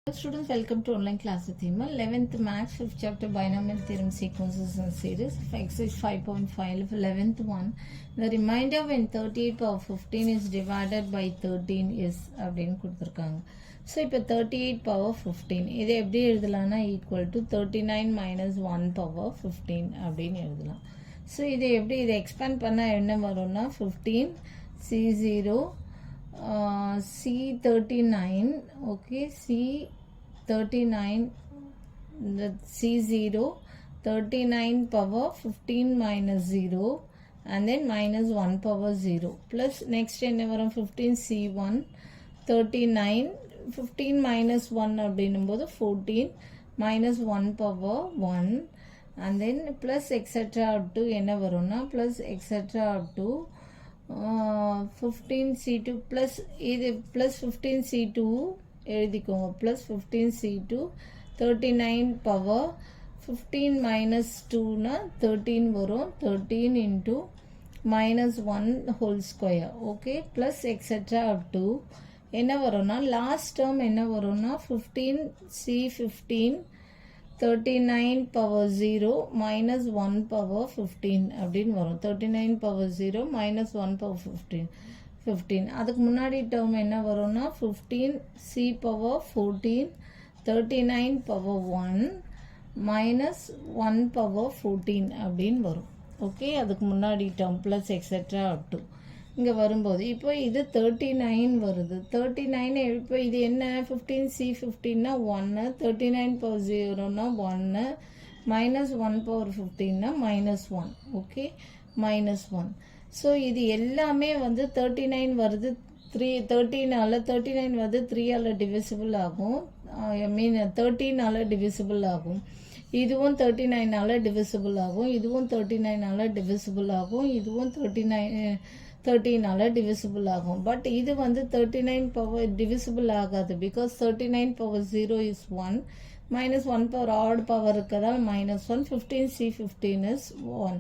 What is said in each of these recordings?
Hello students, welcome to online class with Hima. 11th Maths 5th chapter binomial theorem sequences and series. Exercise 5.5 11th one. The remainder when 38 power 15 is divided by 13 is அப்படின்னு கொடுத்துருக்காங்க. So இப்போ 38 power 15 இதை எப்படி எழுதலாம்னா equal to 39 minus 1 power 15 அப்படின்னு எழுதலாம். So இதை எப்படி இதை எக்ஸ்பேண்ட் பண்ணால் என்ன வரும்னா 15 C0 C39 okay C39 the C0 39 power 15 minus 0 and then minus 1 power 0 plus next என்ன வரும் 15 C1 39 15 minus 1 அப்படின்னும்போது 14 minus 1 power 1 and then plus etc up to என்ன வரும்னா plus etc up to 15 C2 plus இது plus 15 C2 எழுதிக்கோங்க plus 15 C2 39 power 15 minus 2 னா 13 வரும் 13 into minus 1 whole square okay plus etc up to என்ன வரும்னா last term என்ன வரும்னா 15 C15 39 power 0 minus 1 power 15 அப்படின்னு வரும் 39 power 0 minus 1 power 15 அதுக்கு முன்னாடி டேர்ம் என்ன வரும்னா 15 C power 14 39 power 1 minus 1 power 14 அப்படின்னு வரும் ஓகே அதுக்கு முன்னாடி term plus etcetera up to இங்கே வரும்போது இப்போ இது 39 வருது 39 இப்போ இது என்ன 15C15னா 1 39 power 0னா 1 minus 1 power 15னா minus 1 okay minus 1 so இது எல்லாமே வந்து 39 வருது 13ஆல் 39 வருது 3ஆல் டிவிசிபிள் ஆகும் ஐ மீன் 13ஆல் டிவிசிபிள் ஆகும் இதுவும் 39ஆல் டிவிசிபிள் ஆகும் இதுவும் 39ஆல் டிவிசிபிள் ஆகும் இதுவும் 13ஆல் டிவிசிபிள் ஆகும் பட் இது வந்து 39 பவர் டிவிசிபிள் ஆகாது because 39 power 0 is 1 minus 1 power odd power இருக்கதால் minus 1 15C15 is 1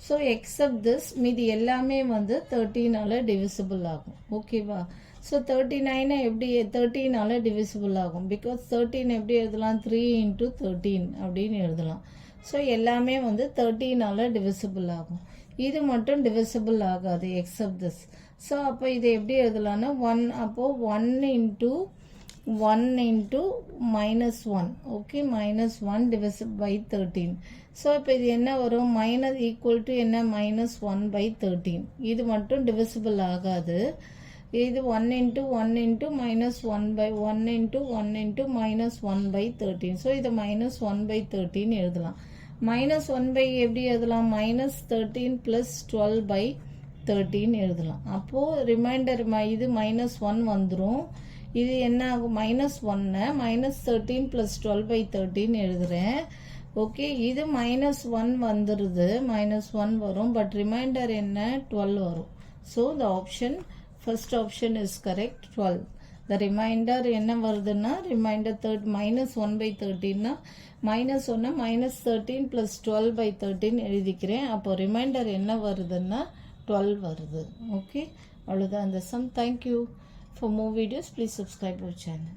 so except this மீதி எல்லாமே வந்து 13ஆல் டிவிசிபிள் ஆகும் ஓகேவா ஸோ 39 எப்படி 13ஆல் டிவிசிபிள் ஆகும் பிகாஸ் 13 எப்படி எழுதலாம் 3 into 13 அப்படின்னு எழுதலாம் ஸோ எல்லாமே வந்து 13ஆல் டிவிசிபிள் ஆகும் இது மட்டும் டிவிசிபிள் ஆகாது எக்ஸப்ட் திஸ் ஸோ அப்போ இதை எப்படி எழுதலாம்னா 1 அப்போது 1 into minus 1 okay minus 1 divided by 13 so இப்போ இது என்ன வரும் மைனஸ் ஈக்குவல் டு என்ன minus 1 by 13 இது மட்டும் டிவிசிபிள் ஆகாது இது 1 into minus 1 by 1 into minus 1 by 13 so இதை minus 1 by 13 எழுதலாம் minus 1 by எப்படி எழுதலாம் minus 13 plus 12 by 13 எழுதலாம் அப்போது ரிமைண்டர் இது minus 1 வந்துடும் இது என்ன ஆகும் minus 1 minus 13 plus 12 by 13 எழுதுகிறேன் ஓகே இது minus 1 வந்துடுது minus 1 வரும் பட் ரிமைண்டர் என்ன 12 வரும் so the option first option is correct 12 the reminder என்ன வருதுன்னா ரிமைண்டர் minus 1 by 13னா minus 1 minus 13 plus 12 by 13 எழுதிக்கிறேன் அப்போ ரிமைண்டர் என்ன வருதுன்னா 12 வருது ஓகே அவ்வளோதான் அந்த sum thank you For more videos, please subscribe our channel.